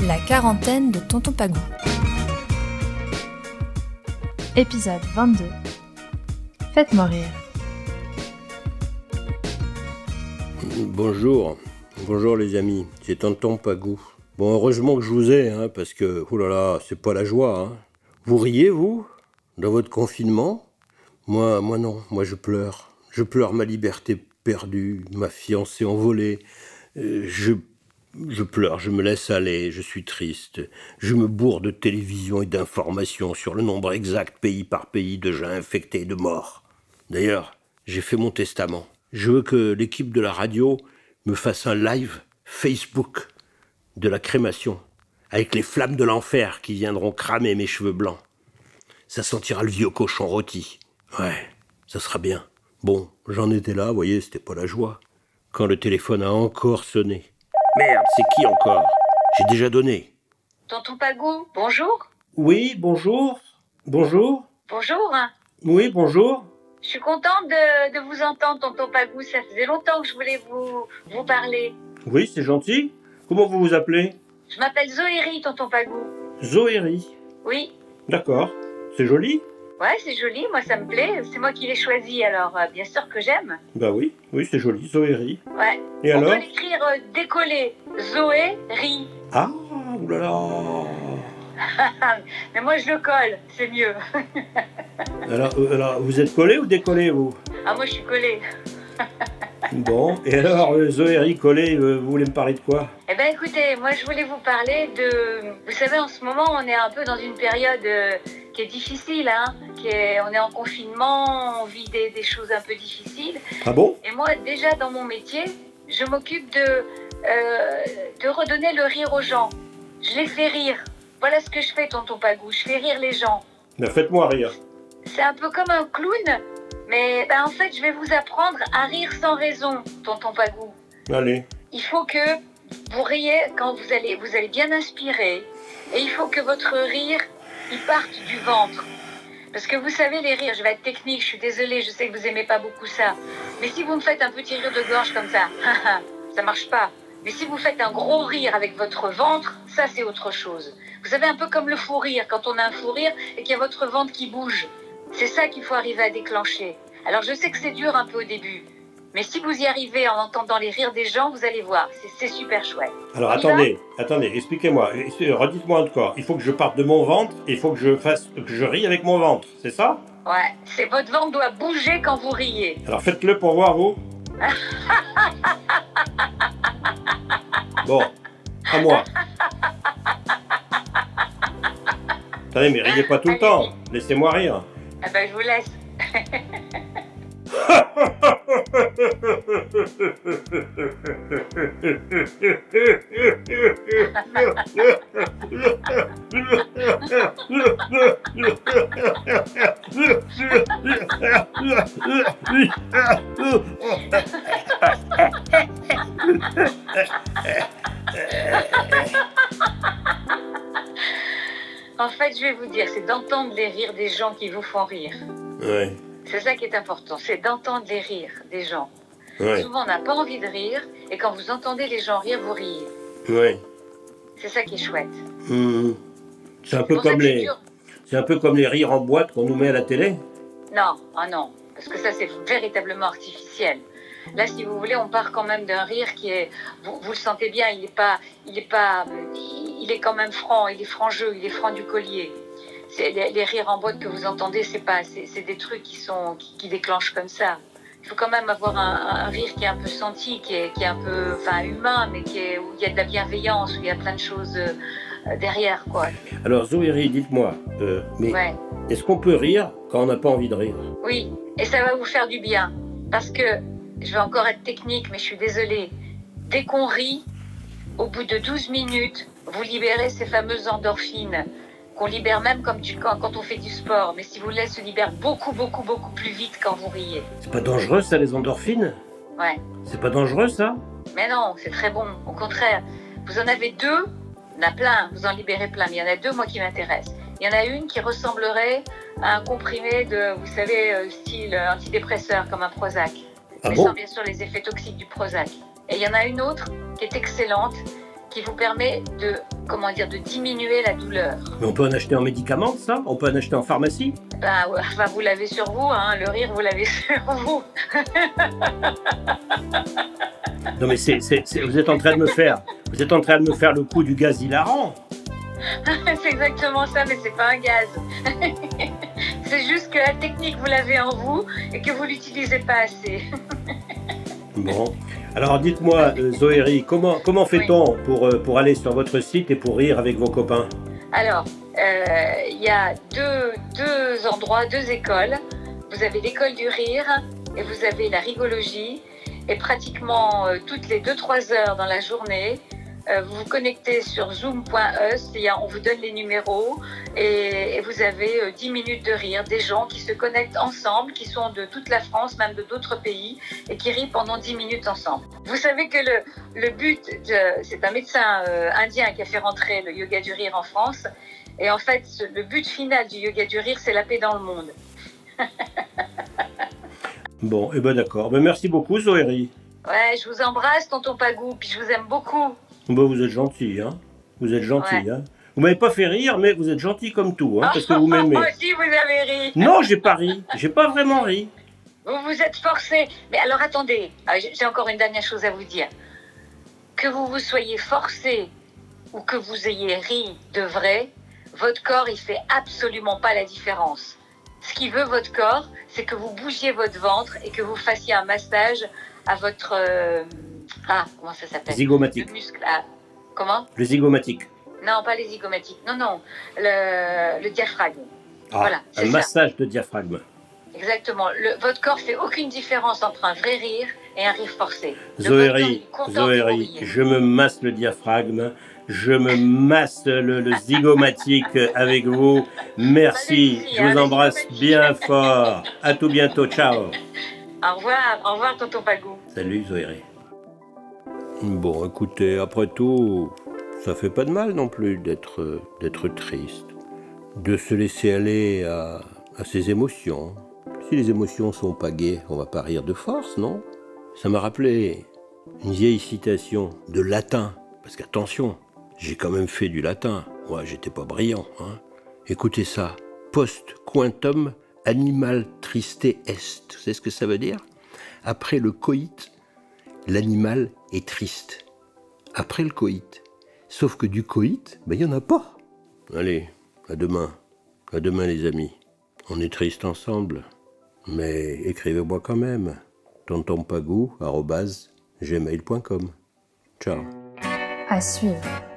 La quarantaine de Tonton Pagou. Épisode 22. Faites-moi rire. Bonjour les amis, c'est Tonton Pagou. Bon, heureusement que je vous ai, parce que, oulala, c'est pas la joie. Vous riez, vous, dans votre confinement? Moi non, moi je pleure. Je pleure ma liberté perdue, ma fiancée envolée. Je pleure, je me laisse aller, je suis triste. Je me bourre de télévision et d'informations sur le nombre exact, pays par pays, de gens infectés et de morts. D'ailleurs, j'ai fait mon testament. Je veux que l'équipe de la radio me fasse un live Facebook de la crémation, avec les flammes de l'enfer qui viendront cramer mes cheveux blancs. Ça sentira le vieux cochon rôti. Ouais, ça sera bien. Bon, j'en étais là, vous voyez, c'était pas la joie. Quand le téléphone a encore sonné. Merde, c'est qui encore? J'ai déjà donné. Tonton Pagou, bonjour. Oui, bonjour. Bonjour. Bonjour. Oui, bonjour. Je suis contente de vous entendre, Tonton Pagou. Ça faisait longtemps que je voulais vous parler. Oui, c'est gentil. Comment vous vous appelez? Je m'appelle Zoéry, Tonton Pagou. Zoéry. Oui. D'accord. C'est joli? Ouais, c'est joli, moi ça me plaît. C'est moi qui l'ai choisi, alors bien sûr que j'aime. Bah oui, c'est joli, Zoéry. Ouais. Et on alors? peut l'écrire décollé. Zoéry. Ah, oulala. Mais moi je le colle, c'est mieux. alors, vous êtes collé ou décollé, vous? Ah, moi je suis collée. Bon, et alors, Zoéry collé, vous voulez me parler de quoi? Eh ben écoutez, moi je voulais vous parler de... Vous savez, en ce moment, on est un peu dans une période qui est difficile, on est en confinement, on vit des choses un peu difficiles. Ah bon? Et moi, déjà dans mon métier, je m'occupe de redonner le rire aux gens. Je les fais rire. Voilà ce que je fais, Tonton Pagou, je fais rire les gens. Ben, faites-moi rire. C'est un peu comme un clown, mais en fait, je vais vous apprendre à rire sans raison, Tonton Pagou. Allez. Il faut que vous riez quand vous allez bien inspirer. Et il faut que votre rire, il parte du ventre. Parce que vous savez, les rires, je vais être technique, je suis désolée, je sais que vous aimez pas beaucoup ça. Mais si vous me faites un petit rire de gorge comme ça, ça marche pas. Mais si vous faites un gros rire avec votre ventre, ça c'est autre chose. Vous savez, un peu comme le fou rire, quand on a un fou rire et qu'il y a votre ventre qui bouge. C'est ça qu'il faut arriver à déclencher. Alors je sais que c'est dur un peu au début. Mais si vous y arrivez en entendant les rires des gens, vous allez voir, c'est super chouette. Alors attendez, expliquez-moi, redites-moi encore. Il faut que je parte de mon ventre et il faut que je rie avec mon ventre, c'est ça? Ouais, c'est votre ventre doit bouger quand vous riez. Alors faites-le pour voir, vous. Bon, à moi. Attendez, mais riez pas tout le temps, laissez-moi rire. Ah ben je vous laisse. En fait, je vais vous dire, c'est d'entendre les rires des gens qui vous font rire. Ouais. C'est ça qui est important, c'est d'entendre les rires des gens. Ouais. Souvent, on n'a pas envie de rire, et quand vous entendez les gens rire, vous riez. Ouais. C'est ça qui est chouette. C'est un peu comme les rires en boîte qu'on nous met à la télé. Non, non, parce que ça c'est véritablement artificiel. Là, si vous voulez, on part quand même d'un rire qui est, vous le sentez bien, il est quand même franc, il est franc-jeu, il est franc du collier. Les rires en boîte que vous entendez, c'est des trucs qui déclenchent comme ça. Il faut quand même avoir un rire qui est un peu senti, qui est un peu, humain, mais où il y a de la bienveillance, où il y a plein de choses derrière, quoi. Alors Zoéry, dites-moi, Ouais. est-ce qu'on peut rire quand on n'a pas envie de rire? Oui, et ça va vous faire du bien, parce que je vais encore être technique, mais je suis désolée. Dès qu'on rit, au bout de 12 minutes, vous libérez ces fameuses endorphines qu'on libère même quand on fait du sport. Mais si vous voulez, elles se libèrent beaucoup plus vite quand vous riez. C'est pas dangereux ça, les endorphines? Ouais. C'est pas dangereux ça? Mais non, c'est très bon. Au contraire, vous en avez deux, il y en a plein, vous en libérez plein, mais il y en a deux, moi, qui m'intéressent. Il y en a une qui ressemblerait à un comprimé de, vous savez, style antidépresseur, comme un Prozac. Ah mais bon? sans bien sûr les effets toxiques du Prozac. Et il y en a une autre qui est excellente, qui vous permet de, comment dire, de diminuer la douleur. Mais on peut en acheter en médicament, ça? On peut en acheter en pharmacie? Ben, ouais, enfin, vous l'avez sur vous, hein, le rire, vous l'avez sur vous. Non mais vous êtes en train de me faire le coup du gaz hilarant. C'est exactement ça, mais c'est pas un gaz. C'est juste que la technique, vous l'avez en vous et que vous l'utilisez pas assez. Bon, alors dites-moi, Zoéry, comment fait-on pour aller sur votre site et pour rire avec vos copains? Alors, il y a deux endroits, deux écoles. Vous avez l'école du rire et vous avez la rigologie. Et pratiquement toutes les 2-3 heures dans la journée, vous vous connectez sur zoom.us, on vous donne les numéros et vous avez 10 minutes de rire, des gens qui se connectent ensemble, qui sont de toute la France, même de d'autres pays, et qui rient pendant 10 minutes ensemble. Vous savez que le but, c'est un médecin indien qui a fait rentrer le yoga du rire en France, et en fait, le but final du yoga du rire, c'est la paix dans le monde. Bon, et ben d'accord. Ben merci beaucoup, Zoéry. Ouais, je vous embrasse, tonton Pagou, puis je vous aime beaucoup. Ben vous êtes gentil, hein. Vous êtes gentil, Ouais. hein. Vous m'avez pas fait rire, mais vous êtes gentil comme tout, hein, parce que vous m'aimez. Moi aussi, vous avez ri. Non, j'ai pas ri. J'ai pas vraiment ri. Vous vous êtes forcé. Mais alors attendez, j'ai encore une dernière chose à vous dire. Que vous vous soyez forcé ou que vous ayez ri de vrai, votre corps, il fait absolument pas la différence. Ce qui veut votre corps, c'est que vous bougiez votre ventre et que vous fassiez un massage à votre... comment ça s'appelle? Zygomatique. Le muscle. Comment? Le zygomatique. Non, pas les zygomatiques. Non. Le diaphragme. Ah, Voilà, c'est un ça. massage de diaphragme. Exactement. Votre corps fait aucune différence entre un vrai rire et un rire forcé. Zoéry, je me masse le diaphragme, je me masse le zygomatique avec vous. Merci, je vous embrasse bien fort. À tout bientôt, ciao. Au revoir, tonton Pagou. Salut Zoéry. Bon, écoutez, après tout, ça fait pas de mal non plus d'être triste, de se laisser aller à ses émotions. Si les émotions sont pas gaies, on va pas rire de force, non? Ça m'a rappelé une vieille citation de latin, parce qu'attention, j'ai quand même fait du latin. Ouais, j'étais pas brillant, hein. Écoutez ça, post quantum animal triste est. Vous savez ce que ça veut dire? Après le coït, l'animal est triste. Après le coït. Sauf que du coït, il y en a pas. Allez, à demain. À demain les amis. On est tristes ensemble. Mais écrivez-moi quand même. tontonpagou@gmail.com. Ciao. À suivre.